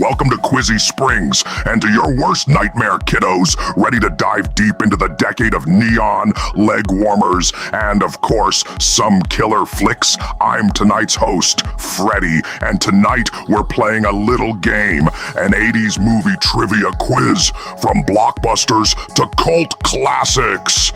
Welcome to Quizzy Springs, and to your worst nightmare, kiddos, ready to dive deep into the decade of neon, leg warmers, and of course, some killer flicks. I'm tonight's host, Freddy, and tonight we're playing a little game, an 80s movie trivia quiz, from blockbusters to cult classics.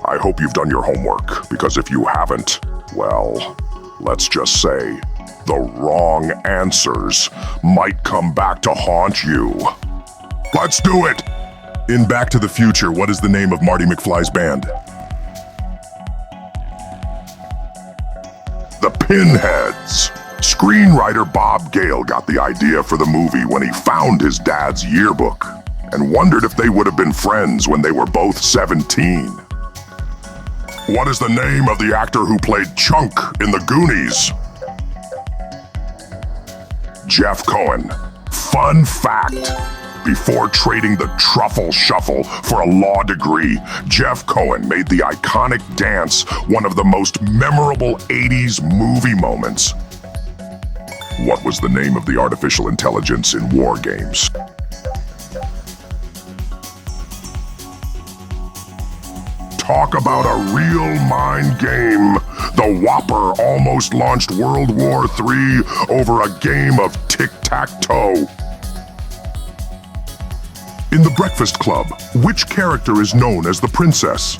I hope you've done your homework, because if you haven't, well, let's just say, the wrong answers might come back to haunt you. Let's do it! In Back to the Future, what is the name of Marty McFly's band? The Pinheads. Screenwriter Bob Gale got the idea for the movie when he found his dad's yearbook and wondered if they would have been friends when they were both 17. What is the name of the actor who played Chunk in The Goonies? Jeff Cohen. Fun fact, before trading the truffle shuffle for a law degree, Jeff Cohen made the iconic dance one of the most memorable 80s movie moments. What was the name of the artificial intelligence in War Games? Talk about a real mind game. The Whopper almost launched World War III over a game of tic-tac-toe. In The Breakfast Club, which character is known as the princess?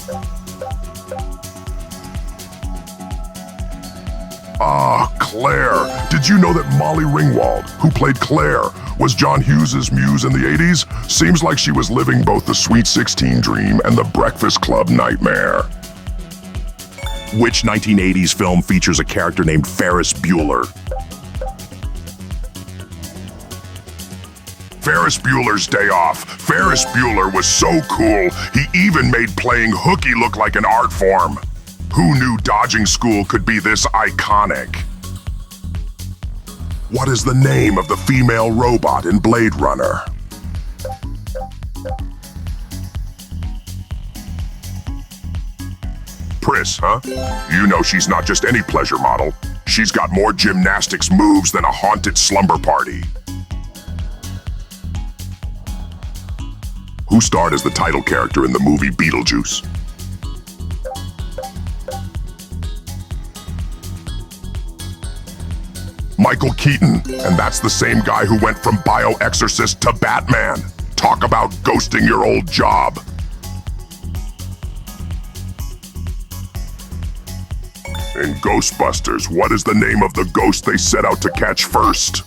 Claire. Did you know that Molly Ringwald, who played Claire, was John Hughes' muse in the 80s? Seems like she was living both the Sweet 16 dream and the Breakfast Club nightmare. Which 1980s film features a character named Ferris Bueller? Ferris Bueller's Day Off. Ferris Bueller was so cool, he even made playing hooky look like an art form. Who knew dodging school could be this iconic? What is the name of the female robot in Blade Runner? Pris, huh? You know she's not just any pleasure model. She's got more gymnastics moves than a haunted slumber party. Who starred as the title character in the movie Beetlejuice? Michael Keaton, and that's the same guy who went from bioexorcist to Batman. Talk about ghosting your old job. In Ghostbusters, what is the name of the ghost they set out to catch first?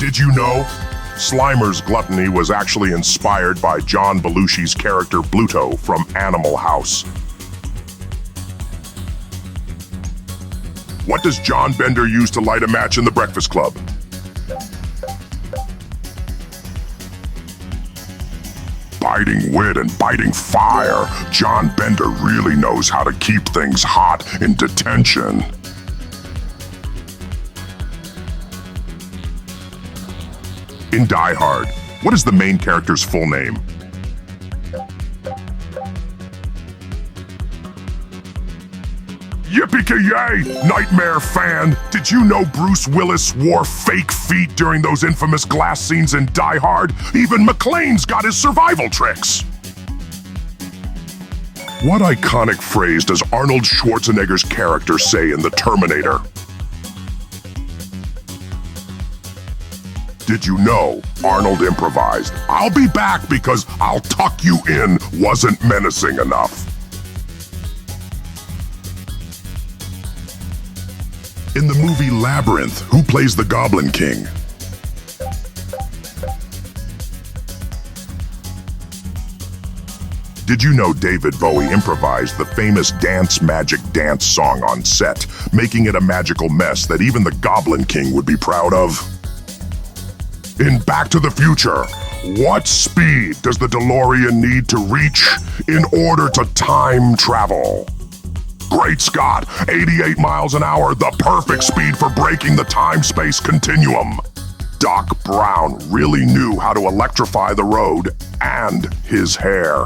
Did you know? Slimer's gluttony was actually inspired by John Belushi's character Bluto from Animal House. What does John Bender use to light a match in The Breakfast Club? Biting wit and biting fire. John Bender really knows how to keep things hot in detention. In Die Hard, what is the main character's full name? Yippee-ki-yay, Nightmare fan! Did you know Bruce Willis wore fake feet during those infamous glass scenes in Die Hard? Even McClane's got his survival tricks! What iconic phrase does Arnold Schwarzenegger's character say in The Terminator? Did you know Arnold improvised, "I'll be back because I'll tuck you in" wasn't menacing enough? In the movie Labyrinth, who plays the Goblin King? Did you know David Bowie improvised the famous Dance Magic Dance song on set, making it a magical mess that even the Goblin King would be proud of? In Back to the Future, what speed does the DeLorean need to reach in order to time travel? Great Scott, 88 miles an hour, the perfect speed for breaking the time-space continuum. Doc Brown really knew how to electrify the road and his hair.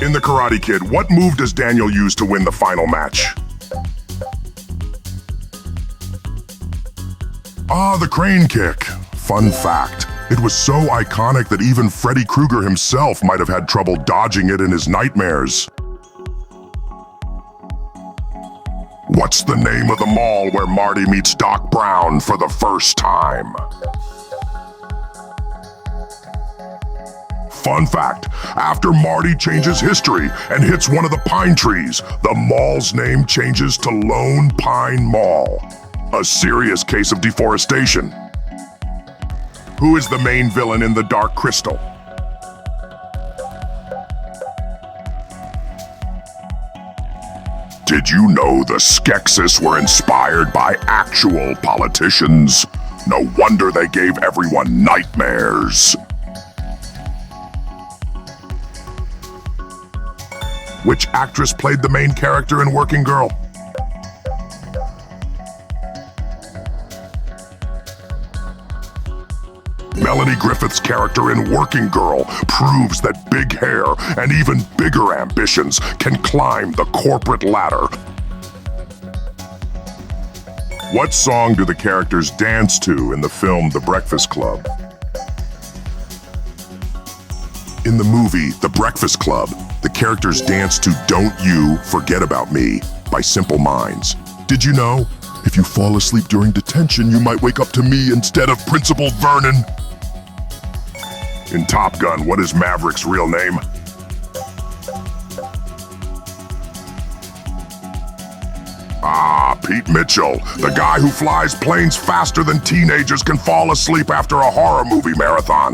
In The Karate Kid, what move does Daniel use to win the final match? Ah, the crane kick. Fun fact, it was so iconic that even Freddy Kruger himself might have had trouble dodging it in his nightmares. What's the name of the mall where Marty meets Doc Brown for the first time? Fun fact, after Marty changes history and hits one of the pine trees, the mall's name changes to Lone Pine Mall. A serious case of deforestation. Who is the main villain in The Dark Crystal? Did you know the Skeksis were inspired by actual politicians? No wonder they gave everyone nightmares. Which actress played the main character in Working Girl? Melanie Griffith's character in Working Girl proves that big hair and even bigger ambitions can climb the corporate ladder. What song do the characters dance to in the film The Breakfast Club? In the movie The Breakfast Club, the characters dance to Don't You Forget About Me by Simple Minds. Did you know? If you fall asleep during detention, you might wake up to me instead of Principal Vernon. In Top Gun, what is Maverick's real name? Ah, Pete Mitchell, the guy who flies planes faster than teenagers can fall asleep after a horror movie marathon.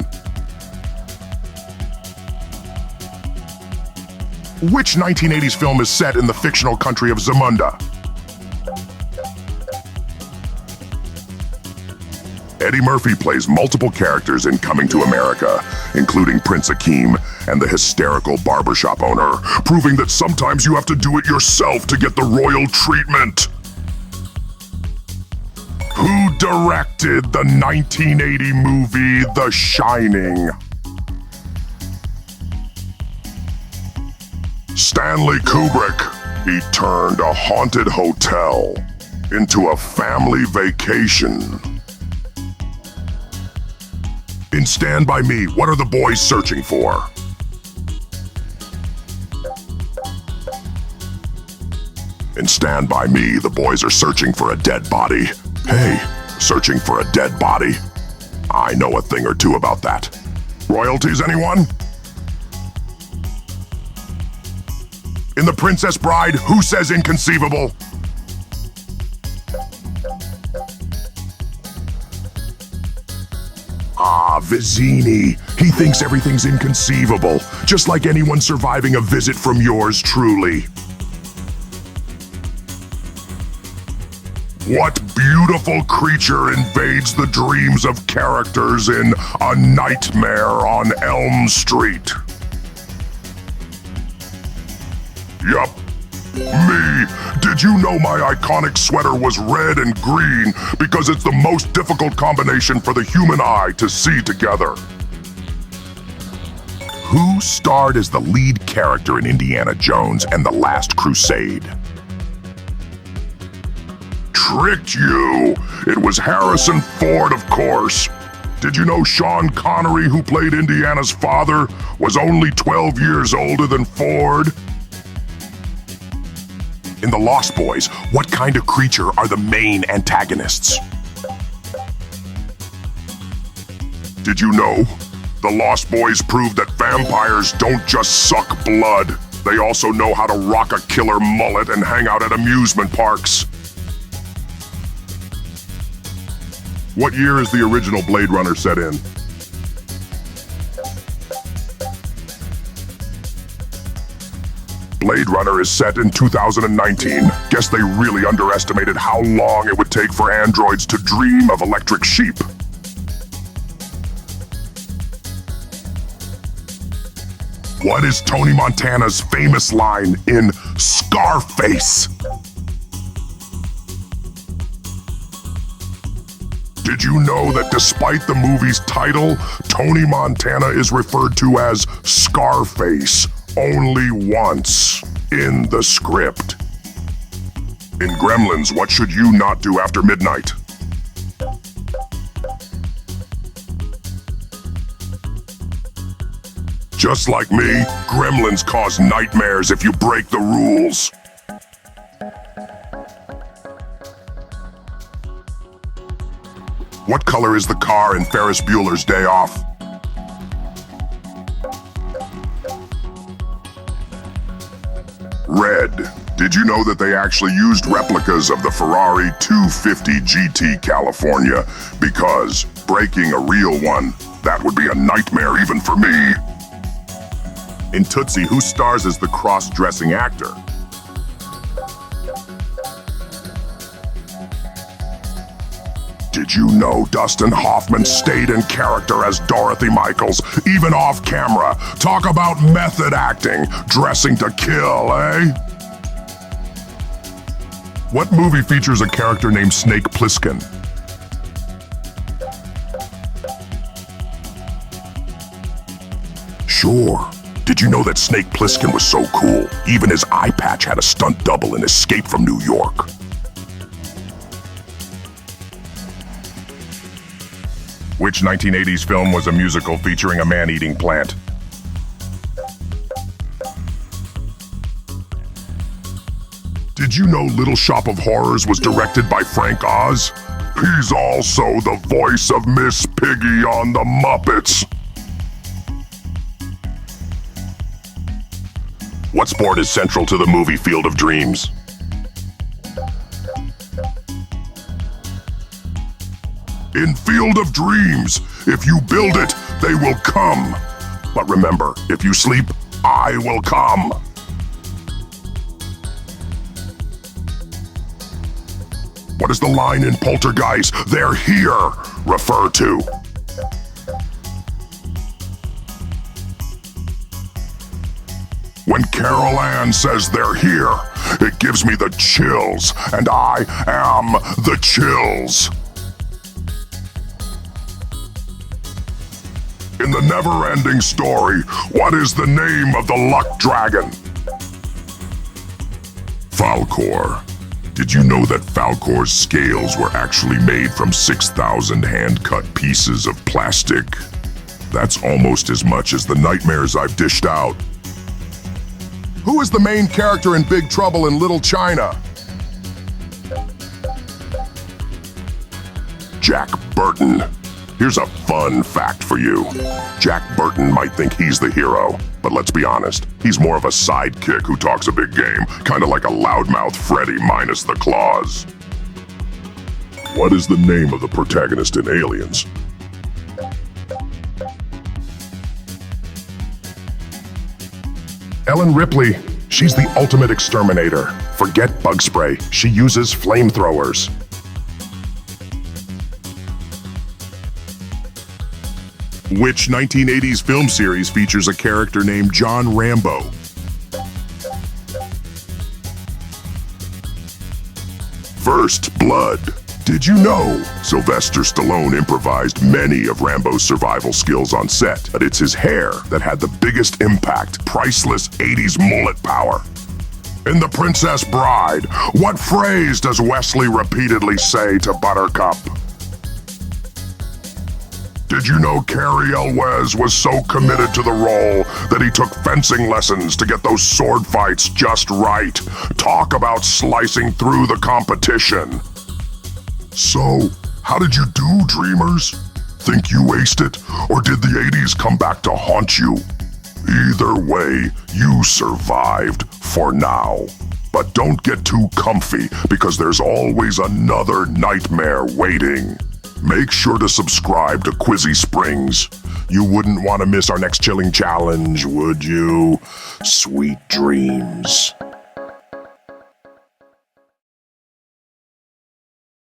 Which 1980s film is set in the fictional country of Zamunda? Eddie Murphy plays multiple characters in Coming to America, including Prince Akeem and the hysterical barbershop owner, proving that sometimes you have to do it yourself to get the royal treatment. Who directed the 1980 movie The Shining? Stanley Kubrick. He turned a haunted hotel into a family vacation. In Stand By Me, what are the boys searching for? In Stand By Me, the boys are searching for a dead body. Hey, searching for a dead body? I know a thing or two about that. Royalties, anyone? In The Princess Bride, who says inconceivable? Ah, Vizzini. He thinks everything's inconceivable, just like anyone surviving a visit from yours truly. What beautiful creature invades the dreams of characters in A Nightmare on Elm Street? Yup, me. Did you know my iconic sweater was red and green because it's the most difficult combination for the human eye to see together? Who starred as the lead character in Indiana Jones and the Last Crusade? Tricked you! It was Harrison Ford, of course. Did you know Sean Connery, who played Indiana's father, was only 12 years older than Ford? In The Lost Boys, what kind of creature are the main antagonists? Did you know? The Lost Boys proved that vampires don't just suck blood. They also know how to rock a killer mullet and hang out at amusement parks. What year is the original Blade Runner set in? Blade Runner is set in 2019. Guess they really underestimated how long it would take for androids to dream of electric sheep. What is Tony Montana's famous line in Scarface? Did you know that despite the movie's title, Tony Montana is referred to as Scarface only once in the script? In Gremlins, what should you not do after midnight? Just like me, gremlins cause nightmares if you break the rules. What color is the car in Ferris Bueller's Day Off? Red. Did you know that they actually used replicas of the Ferrari 250 GT California? Because breaking a real one, that would be a nightmare even for me. In Tootsie, who stars as the cross-dressing actor? Did you know Dustin Hoffman stayed in character as Dorothy Michaels, even off camera? Talk about method acting, dressing to kill, eh? What movie features a character named Snake Plissken? Sure. Did you know that Snake Plissken was so cool, even his eye patch had a stunt double in Escape from New York? Which 1980s film was a musical featuring a man-eating plant? Did you know Little Shop of Horrors was directed by Frank Oz? He's also the voice of Miss Piggy on the Muppets. What sport is central to the movie Field of Dreams? In Field of Dreams, if you build it, they will come. But remember, if you sleep, I will come. What is the line in Poltergeist, "They're here," refer to? When Carol Ann says they're here, it gives me the chills, and I am the chills. In the never-ending story, what is the name of the luck dragon? Falkor. Did you know that Falkor's scales were actually made from 6,000 hand-cut pieces of plastic? That's almost as much as the nightmares I've dished out. Who is the main character in Big Trouble in Little China? Jack Burton. Here's a fun fact for you. Jack Burton might think he's the hero, but let's be honest, he's more of a sidekick who talks a big game, kind of like a loudmouth Freddy minus the claws. What is the name of the protagonist in Aliens? Ellen Ripley. She's the ultimate exterminator. Forget bug spray, she uses flamethrowers. Which 1980s film series features a character named John Rambo? First Blood. Did you know Sylvester Stallone improvised many of Rambo's survival skills on set, but it's his hair that had the biggest impact, priceless 80s mullet power. In The Princess Bride, what phrase does Wesley repeatedly say to Buttercup? Did you know Cary Elwes was so committed to the role that he took fencing lessons to get those sword fights just right? Talk about slicing through the competition. So, how did you do, dreamers? Think you aced it, or did the 80s come back to haunt you? Either way, you survived for now. But don't get too comfy, because there's always another nightmare waiting. Make sure to subscribe to Quizzy Springs. You wouldn't want to miss our next chilling challenge, would you? Sweet dreams.